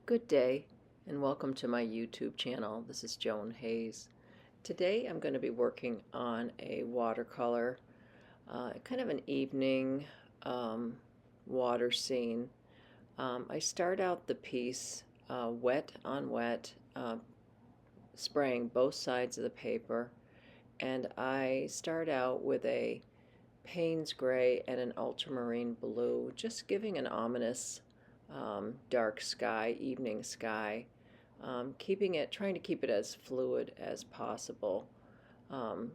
Good day and welcome to my YouTube channel. This is Joan Hayes. Today I'm going to be working on a watercolor, kind of an evening water scene. I start out the piece wet on wet, spraying both sides of the paper, and I start out with a Payne's gray and an ultramarine blue, just giving an ominous dark sky, evening sky, trying to keep it as fluid as possible. Um,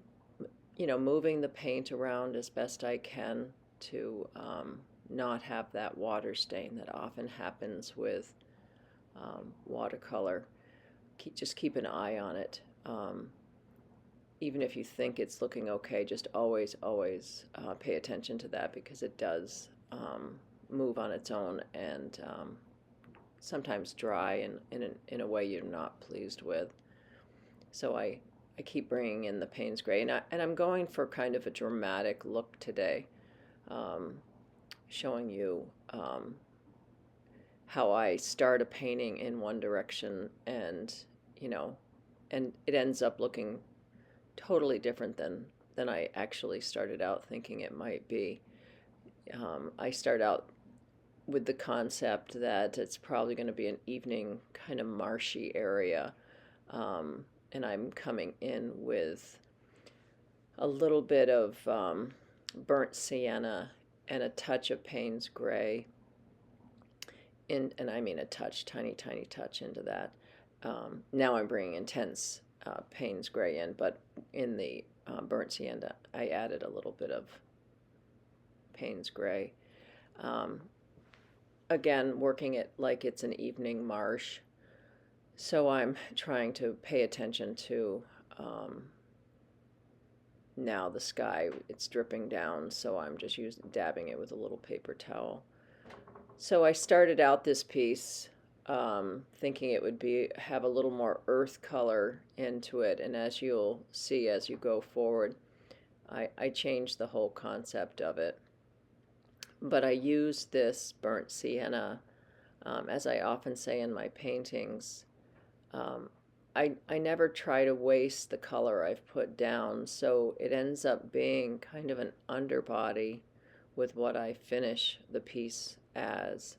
Moving the paint around as best I can to not have that water stain that often happens with watercolor. Just keep an eye on it. Even if you think it's looking okay, just always pay attention to that because it does move on its own and sometimes dry in a way you're not pleased with. So I keep bringing in the Payne's gray, and I'm going for kind of a dramatic look today, um, showing you how I start a painting in one direction and it ends up looking totally different than I actually started out thinking it might be. I start out with the concept that it's probably going to be an evening kind of marshy area, and I'm coming in with a little bit of burnt sienna and a touch of Payne's gray, and I mean a touch, tiny touch into that. Now I'm bringing intense Payne's gray in, but in the burnt sienna, I added a little bit of Payne's gray. Again, working it like it's an evening marsh. So I'm trying to pay attention to now the sky, it's dripping down, so I'm just dabbing it with a little paper towel. So I started out this piece thinking it would have a little more earth color into it, and as you'll see as you go forward, I changed the whole concept of it. But I used this burnt sienna, as I often say in my paintings. I never try to waste the color I've put down, so it ends up being kind of an underbody with what I finish the piece as.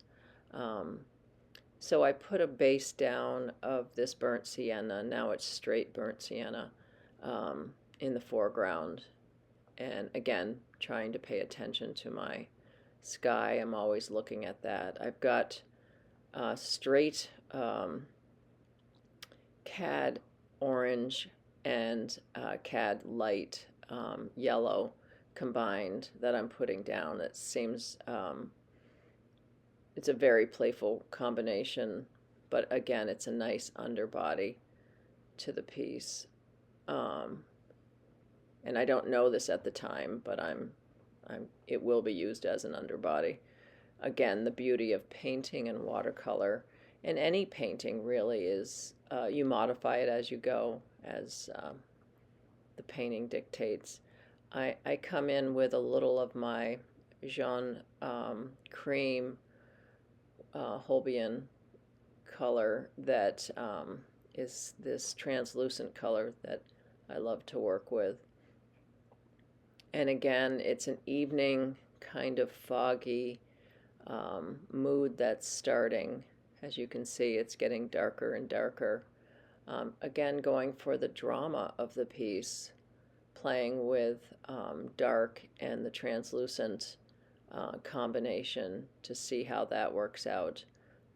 So I put a base down of this burnt sienna, now it's straight burnt sienna, in the foreground. And again, trying to pay attention to my sky. I'm always looking at that. I've got straight cad orange and cad light yellow combined that I'm putting down. It seems it's a very playful combination, but again, it's a nice underbody to the piece. And I don't know this at the time, but it will be used as an underbody. Again, the beauty of painting and watercolor, and any painting really, is you modify it as you go, as the painting dictates. I come in with a little of my Jaune Cream Holbein color that is this translucent color that I love to work with. And again, it's an evening kind of foggy mood that's starting. As you can see, it's getting darker and darker. Again, going for the drama of the piece, playing with dark and the translucent combination to see how that works out.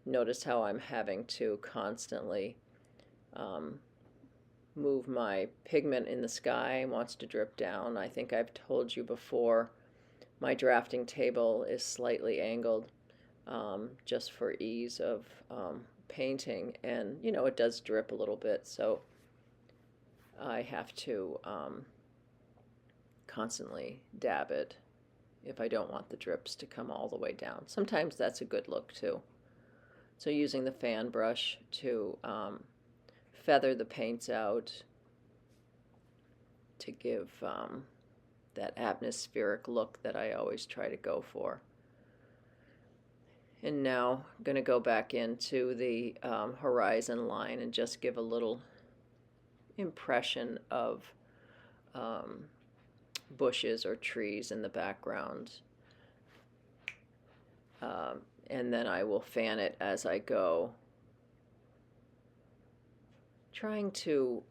Notice how I'm having to constantly move my pigment in the sky. It wants to drip down. I think I've told you before, my drafting table is slightly angled just for ease of painting, and it does drip a little bit, so I have to constantly dab it if I don't want the drips to come all the way down. Sometimes that's a good look too. So using the fan brush to feather the paints out to give that atmospheric look that I always try to go for. And now I'm going to go back into the horizon line and just give a little impression of um, bushes or trees in the background. And then I will fan it as I go, trying to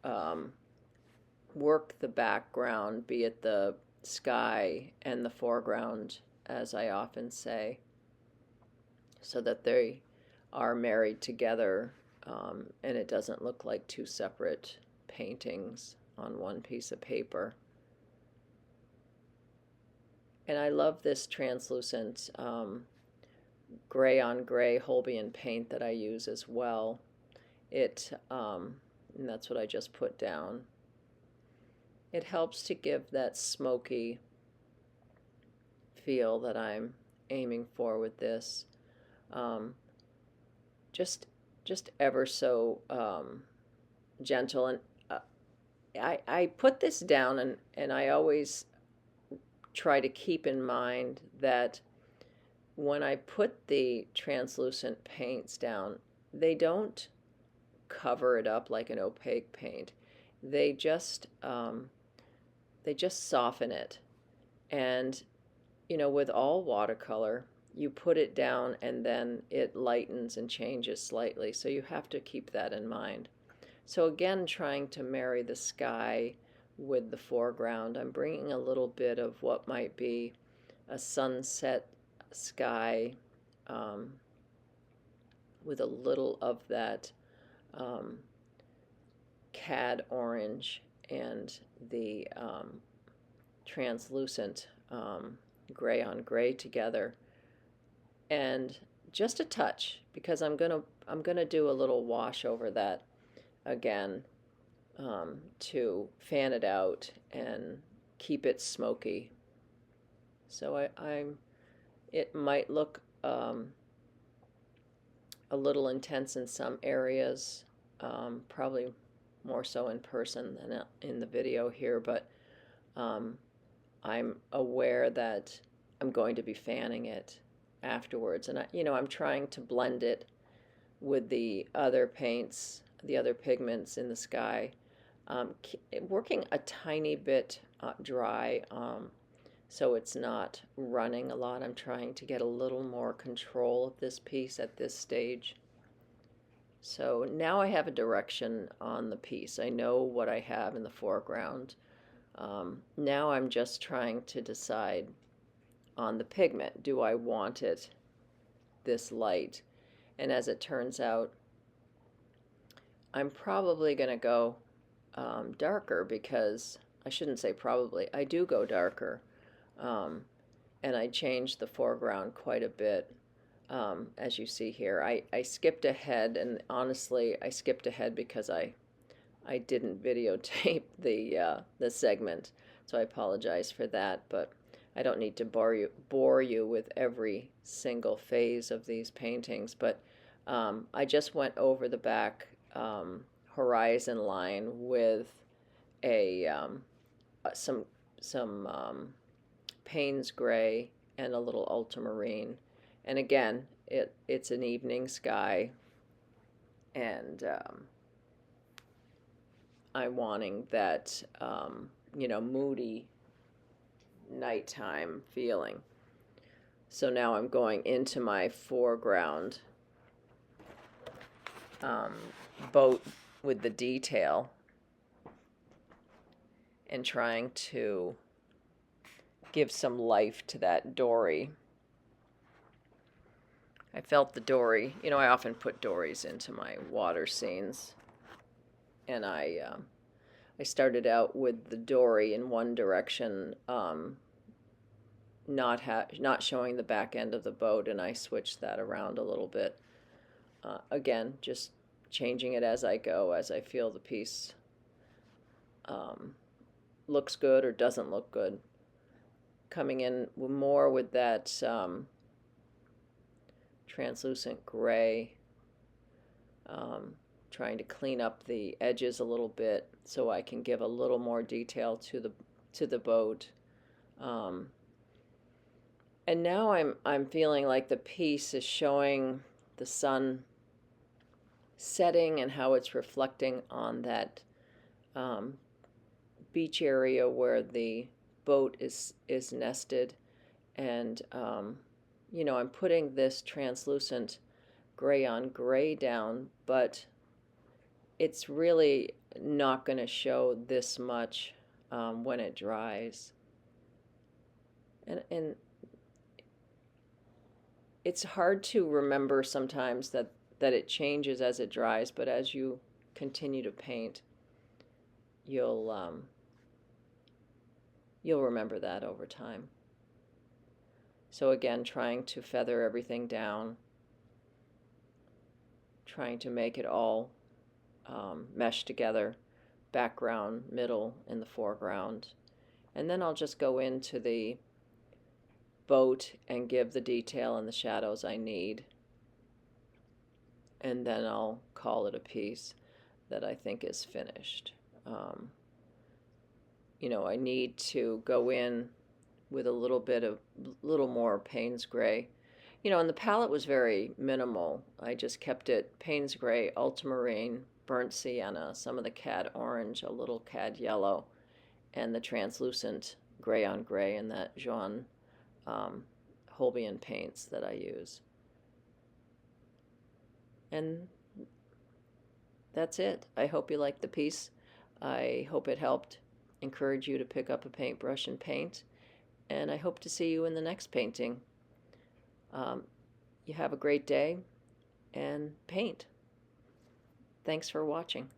work the background, be it the sky and the foreground, as I often say, so that they are married together, and it doesn't look like two separate paintings on one piece of paper. And I love this translucent gray on gray Holbein paint that I use as well. And that's what I just put down. It helps to give that smoky feel that I'm aiming for with this. Just ever so gentle. And I put this down, and I always try to keep in mind that when I put the translucent paints down, they don't cover it up like an opaque paint. They just soften it. And with all watercolor, you put it down and then it lightens and changes slightly. So you have to keep that in mind. So again, trying to marry the sky with the foreground, I'm bringing a little bit of what might be a sunset sky with a little of that cad orange and the translucent gray on gray together, and just a touch, because I'm gonna do a little wash over that again, to fan it out and keep it smoky. So it might look a little intense in some areas, probably more so in person than in the video here, but I'm aware that I'm going to be fanning it afterwards, and I'm trying to blend it with the other paints, the other pigments in the sky, working a tiny bit dry, so it's not running a lot. I'm trying to get a little more control of this piece at this stage. So now I have a direction on the piece. I know what I have in the foreground. Now I'm just trying to decide on the pigment. Do I want it this light? And as it turns out, I'm probably going to go darker, because I shouldn't say probably. I do go darker, and I changed the foreground quite a bit, as you see here. I skipped ahead, and honestly, I skipped ahead because I didn't videotape the segment, so I apologize for that. But I don't need to bore you with every single phase of these paintings. But I just went over the back horizon line with some Payne's gray and a little ultramarine. And again, it's an evening sky, and I'm wanting that moody nighttime feeling. So now I'm going into my foreground boat with the detail and trying to give some life to that dory. I felt the dory. I often put dories into my water scenes, and I started out with the dory in one direction, not showing the back end of the boat, and I switched that around a little bit. Again, just changing it as I go, as I feel the piece looks good or doesn't look good. Coming in more with that translucent gray, trying to clean up the edges a little bit so I can give a little more detail to the boat. And now I'm feeling like the piece is showing the sun setting and how it's reflecting on that um, beach area where the boat is nested. And I'm putting this translucent gray on gray down, but it's really not going to show this much when it dries. And it's hard to remember sometimes that it changes as it dries, but as you continue to paint, you'll you'll remember that over time. So again, trying to feather everything down, trying to make it all mesh together, background, middle, and the foreground. And then I'll just go into the boat and give the detail and the shadows I need. And then I'll call it a piece that I think is finished. Um, I need to go in with a little more Payne's Gray. And the palette was very minimal. I just kept it Payne's Gray, ultramarine, burnt sienna, some of the cad orange, a little cad yellow, and the translucent gray on gray, and that Jean Holbein paints that I use. And that's it. I hope you liked the piece. I hope it helped encourage you to pick up a paintbrush and paint. And I hope to see you in the next painting. You have a great day and paint. Thanks for watching.